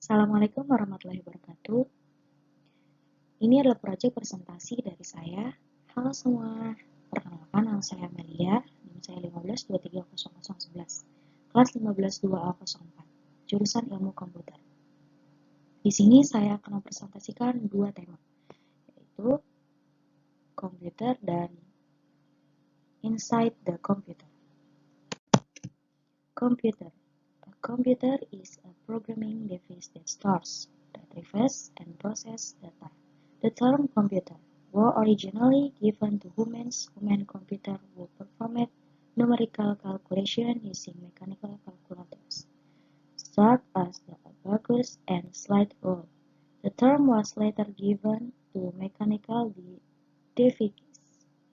Assalamualaikum warahmatullahi wabarakatuh. Ini adalah proyek presentasi dari saya. Halo semua, perkenalkan nama saya Amelia, NIM saya 15230011, kelas 15-2A04, jurusan Ilmu Komputer. Di sini saya akan mempresentasikan dua tema, yaitu komputer dan inside the computer. Computer. A computer is a programming device that stores, retrieves, and processes data. The term computer was originally given to human computer who performed numerical calculation using mechanical calculators, such as the abacus and slide rule. The term was later given to mechanical devices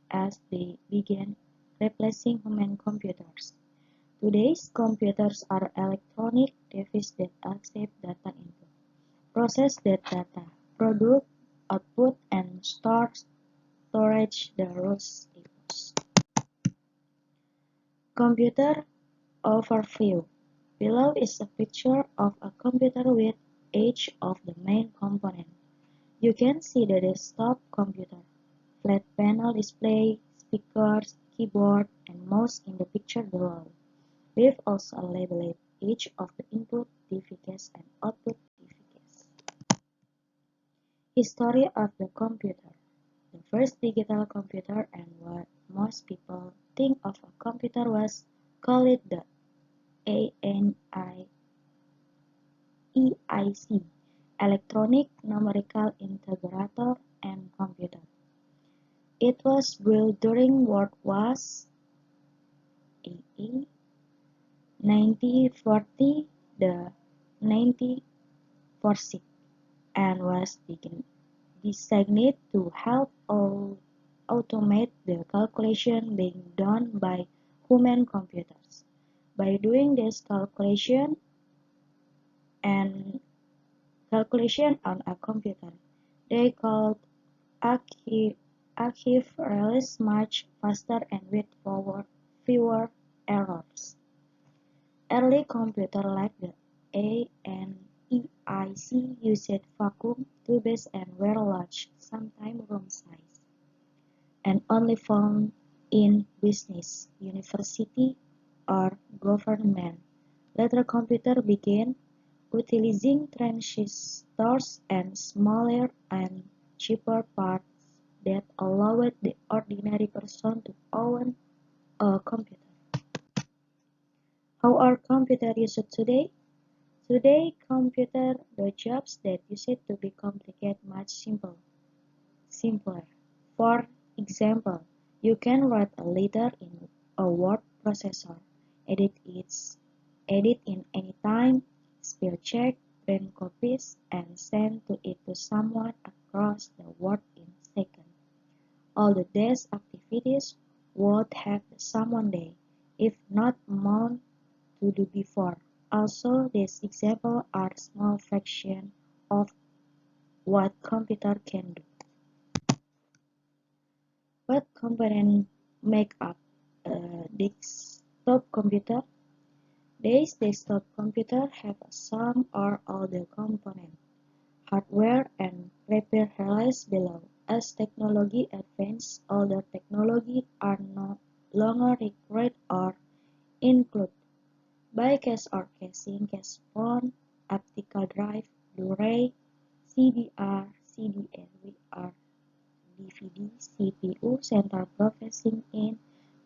as they began replacing human computers. Today's computers are electronic devices that accept data input, process that data, produce output, and storage the rules equals. Computer overview. Below is a picture of a computer with each of the main components. You can see the desktop computer, flat panel display, speakers, keyboard, and mouse in the picture below. We've also labeled each of the input devices and output devices. History of the computer. The first digital computer and what most people think of a computer was called the EIC, Electronic Numerical Integrator and Computer. It was built during World War II, 1940 to 1946, and was designed to help automate the calculation being done by human computers. By doing this calculation on a computer, they could achieve results much faster and with fewer errors. Early computers like the ANEIC used vacuum tubes and were large, sometimes room size, and only found in business, university, or government. Later computers began utilizing transistors and smaller and cheaper parts that allowed the ordinary person to own a computer. How are computers used today? Today, the jobs that used to be complicated much simpler. For example, you can write a letter in a word processor, edit in any time, spell check, print copies, and send it to someone across the world in seconds. All the day's activities would have someone day, if not more, to do before. Also, these examples are small fraction of what computer can do. What components make up a desktop computer? These desktop computers have some or all the components, hardware, and peripherals below. As technology advances, older technologies are no longer required or included. By case or casing, case phone, optical drive, Blu-ray, CDR, CD-NVR, DVD, CPU, central processing in,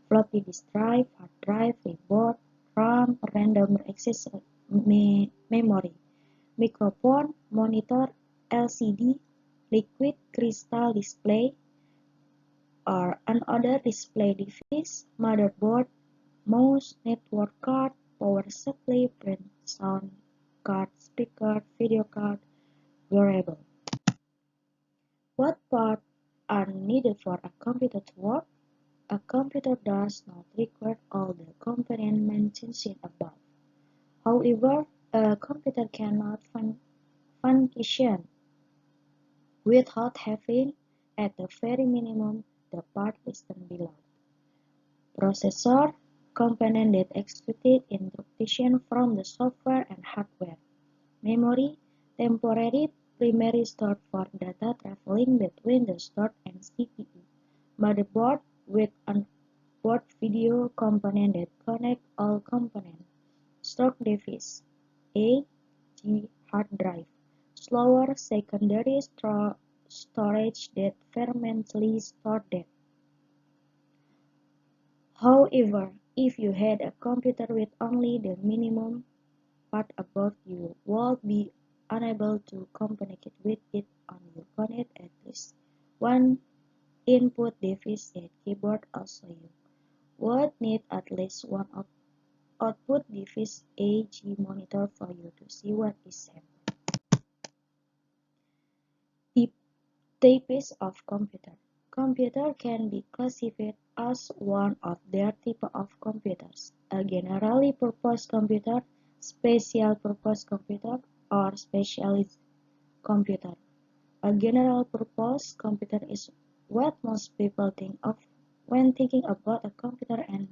floppy disk drive, hard drive, keyboard, RAM, random access memory, microphone, monitor, LCD, liquid crystal display, or another display device, motherboard, mouse, network card, power supply, print, sound card, speaker, video card, wearable. What parts are needed for a computer to work? A computer does not require all the components mentioned above. However, a computer cannot function without having, at the very minimum, the part listed below. Processor, component that execute instructions from the software and hardware. Memory, Temporary primary storage for data traveling between the storage and CPU. Motherboard with an board video component that connect all components. Storage device. A. G. Hard drive. Slower secondary storage that permanently store data. However, if you had a computer with only the minimum part above, you would be unable to communicate with it on your connect at least one input device and keyboard. Also, you would need at least one output device, a.g. monitor, for you to see what is happening. Types of computer. Computer can be classified as one of their type of computers: a generally purpose computer, special purpose computer, or specialist computer. A general purpose computer is what most people think of when thinking about a computer and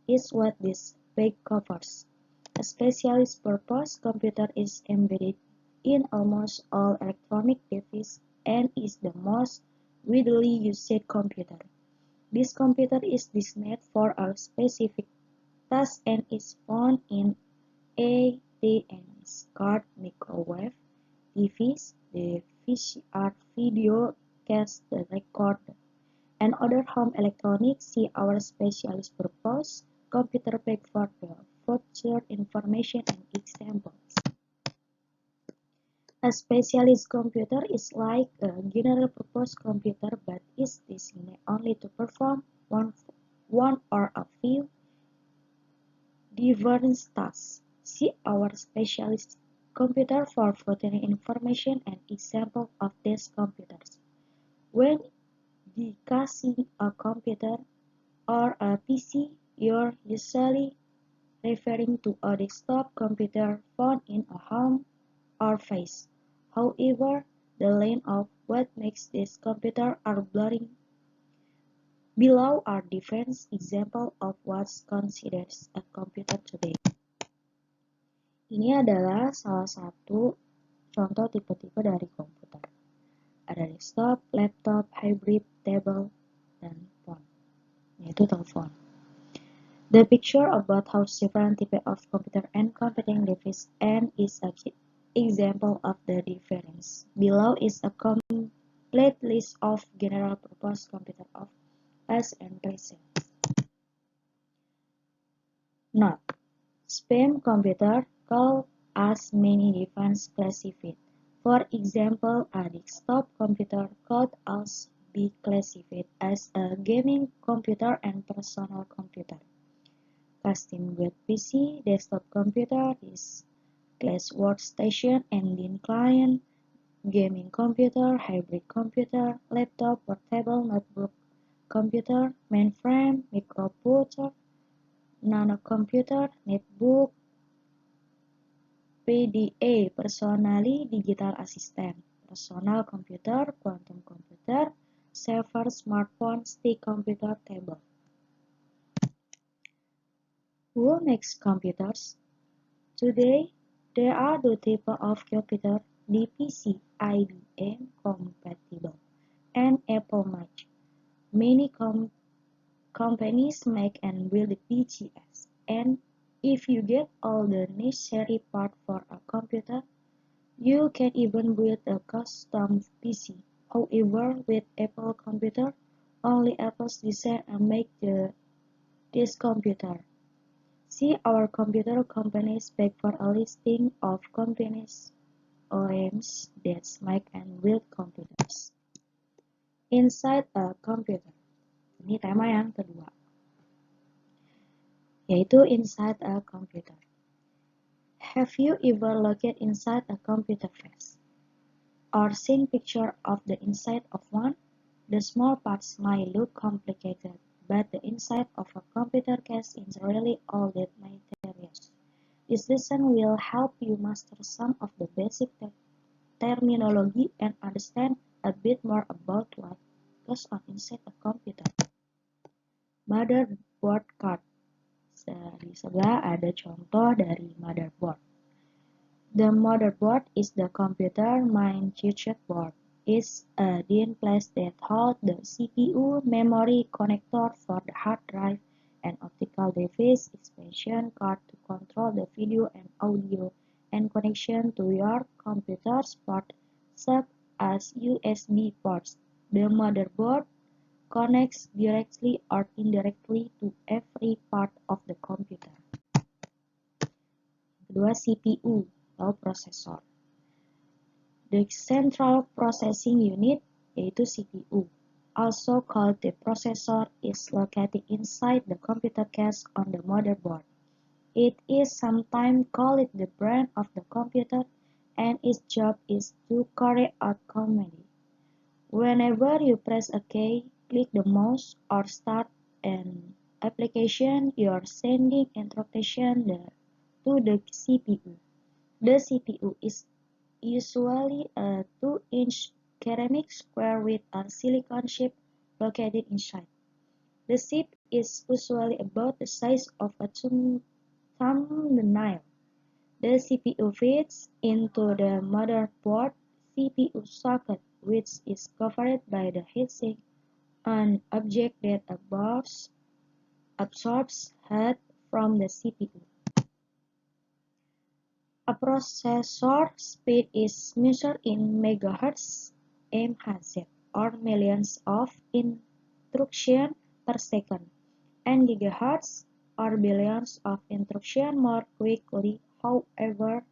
is what this page covers. A specialist purpose computer is embedded in almost all electronic devices and is the most widely used computer. This computer is designed for a specific task and is found in ATMs, card, microwave, TVs, the VCR video cast recorder, and other home electronics. See our specialist purpose computer page for the further information and examples. A specialist computer is like a general purpose computer but is designed only to perform one or a few different tasks. See our specialist computer for further information and examples of these computers. When discussing a computer or a PC, you're usually referring to a desktop computer found in a home or office. However, the line of what makes this computer are blurring. Below are different examples of what's considered a computer today. Ini adalah salah satu contoh tipe-tipe dari komputer. Ada desktop, laptop, hybrid, table, dan phone, yaitu telepon. The picture about how different types of computer and computing device and is a example of the difference. Below is a complete list of general purpose computer of past and present. Note: spam computer called as many different classified. For example, a desktop computer could also be classified as a gaming computer and personal computer. Custom built PC, desktop computer, is class workstation, engine client, gaming computer, hybrid computer, laptop, portable notebook computer, mainframe, microcomputer, nano computer, netbook, PDA, personally digital assistant, personal computer, quantum computer, server, smartphone, stick computer, table. Who makes computers? Today, there are two types of computer: the PC, IBM compatible, and Apple Mac. Many companies make and build PCs, and if you get all the necessary parts for a computer, you can even build a custom PC. However, with Apple computer, only Apple's design and make this computer. See our computer companies page for a listing of companies OEMs that make and build computers. Inside a computer. Ini tema yang kedua, yaitu inside a computer. Have you ever looked inside a computer face or seen picture of the inside of one? The small parts might look complicated, but the inside of a computer case is really all that matters. This lesson will help you master some of the basic terminology and understand a bit more about what goes on inside a computer. Motherboard card. Di sebelah ada contoh dari motherboard. The motherboard is the computer main circuit board. It's a DIN place that holds the CPU, memory connector for the hard drive, and optical device expansion card to control the video and audio, and connection to your computer's port, such as USB ports. The motherboard connects directly or indirectly to every part of the computer. Kedua, CPU atau prosesor. The Central Processing Unit, yaitu CPU, also called the processor, is located inside the computer case on the motherboard. It is sometimes called the brain of the computer, and its job is to carry out commands. Whenever you press a key, click the mouse, or start an application, you are sending instructions to the CPU. The CPU is usually a 2-inch ceramic square with a silicon chip located inside. The chip is usually about the size of a thumbnail. The CPU feeds into the motherboard CPU socket, which is covered by the heatsink, an object that absorbs heat from the CPU. A processor speed is measured in megahertz (MHz) or millions of instructions per second, and gigahertz or billions of instructions more quickly. However,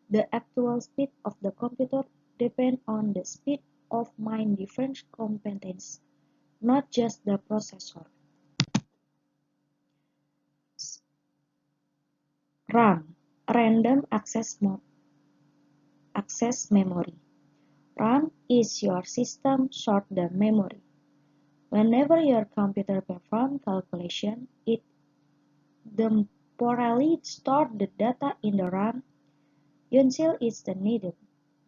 the actual speed of the computer depends on the speed of many different components, not just the processor. RAM, Random Access Memory. RAM is your system short-term memory. Whenever your computer performs calculation, it temporarily stores the data in the RAM until it's needed.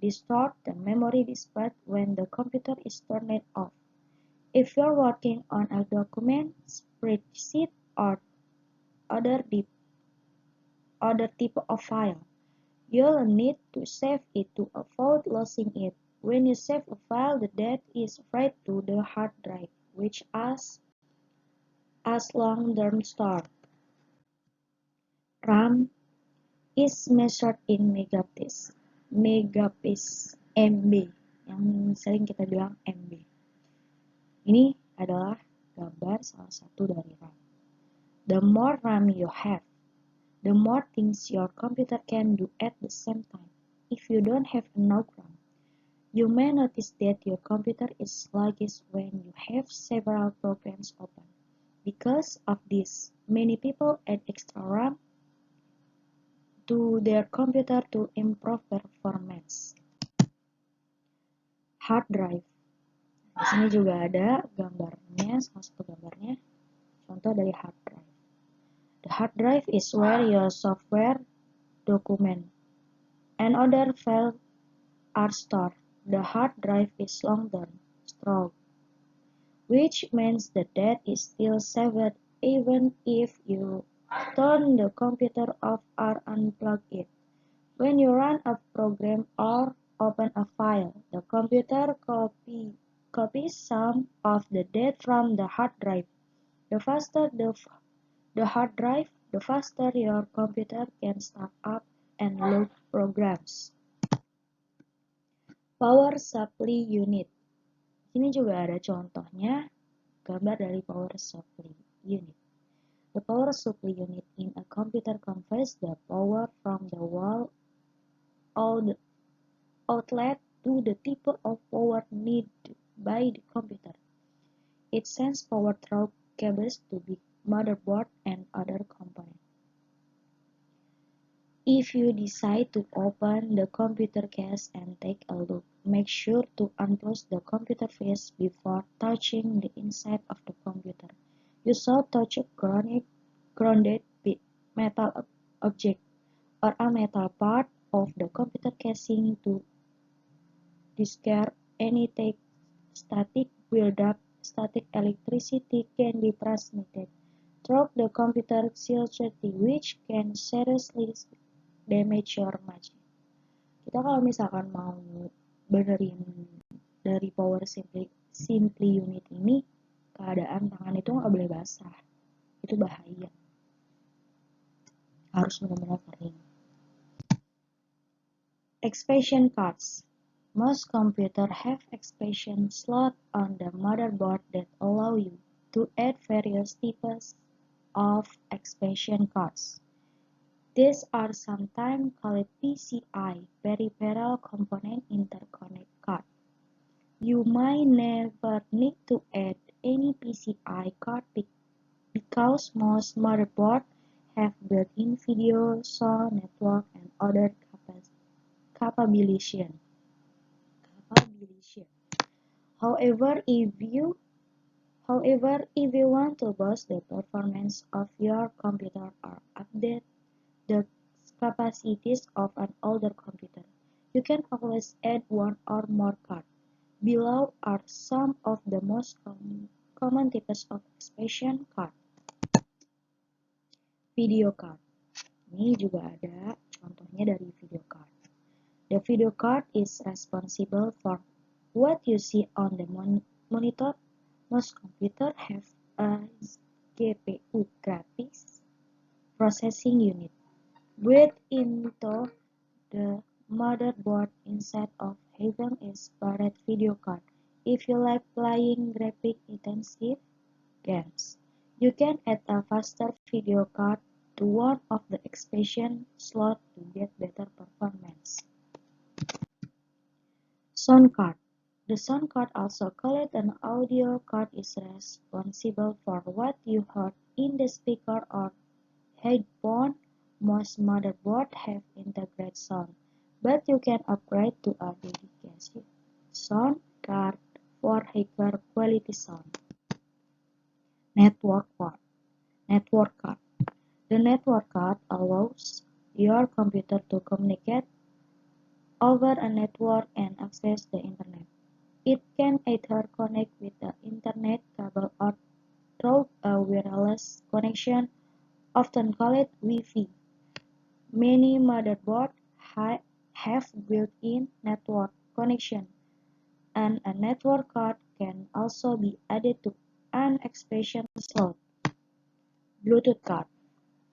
Restore the memory displayed when the computer is turned off. If you're working on a document, spreadsheet, or other type of file, you'll need to save it to avoid losing it. When you save a file, the data is read to the hard drive, which acts as long-term store. RAM is measured in megabits, MB, yang sering kita bilang MB. Ini adalah gambar salah satu dari RAM. The more RAM you have, the more things your computer can do at the same time. If you don't have enough RAM, you may notice that your computer is sluggish when you have several programs open. Because of this, many people add extra RAM to their computer to improve performance. Hard drive. Di sini juga ada gambarnya, salah satu gambarnya, contoh dari hard drive. The hard drive is where your software, document, and other files are stored. The hard drive is long-term storage, which means the data is still saved even if you turn the computer off or unplug it. When you run a program or open a file, the computer copies some of the data from the hard drive. The faster the hard drive, the faster your computer can start up and load programs. Power supply unit. Ini juga ada contohnya, gambar dari power supply unit. The power supply unit in a computer conveys the power from the wall outlet to the type of power needed by the computer. It sends power through cables to the motherboard and other components. If you decide to open the computer case and take a look, make sure to unplug the computer face before touching the inside of the computer. You should touch a grounded metal object or a metal part of the computer casing to discard any static buildup. Static electricity can be transmitted through the computer circuitry, which can seriously damage your machine. kita kalau misalkan mau benerin dari power simply unit ini, keadaan tangan itu nggak boleh basah, itu bahaya, harus benar-benar kering. Expansion cards. Most computers have expansion slots on the motherboard that allow you to add various types of expansion cards. These are sometimes called PCI, Peripheral Component Interconnect Card. You might never need to add any PCI card because most motherboards have built-in video, sound, network, and other capabilities. However, if you want to boost the performance of your computer or update the capacities of an older computer, you can always add one or more cards. Below are some of the most common types of expansion card. Video card. Ini juga ada contohnya dari video card. The video card is responsible for what you see on the monitor. Most computers have a GPU, graphics processing unit, built into the motherboard instead of having a separate video card. If you like playing graphic-intensive games, you can add a faster video card to one of the expansion slots to get better performance. Sound card. The sound card, also called an audio card, is responsible for what you heard in the speaker or headphone. Most motherboards have integrated sound, but you can upgrade to a dedicated sound card for higher quality sound. Network card. The network card allows your computer to communicate over a network and access the internet. It can either connect with the internet cable or through a wireless connection, often called Wi-Fi. Many motherboards have built-in network connection, and a network card can also be added to an expansion slot. Bluetooth card.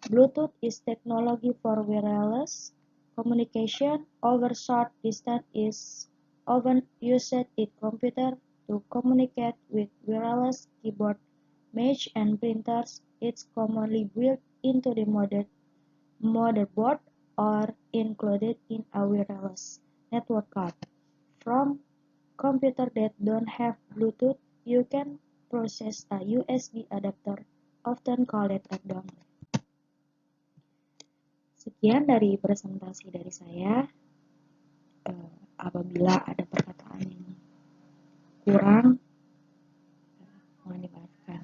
Bluetooth is technology for wireless communication over short distance. Is often used in computers to communicate with wireless keyboard, mouse, and printers. It's commonly built into the motherboard or included in a wireless network card. From computers that don't have Bluetooth, you can process a USB adapter, often called a dongle. Sekian dari presentasi dari saya. Apabila ada perkataan yang kurang, mohon dimaafkan.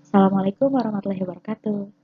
Assalamualaikum warahmatullahi wabarakatuh.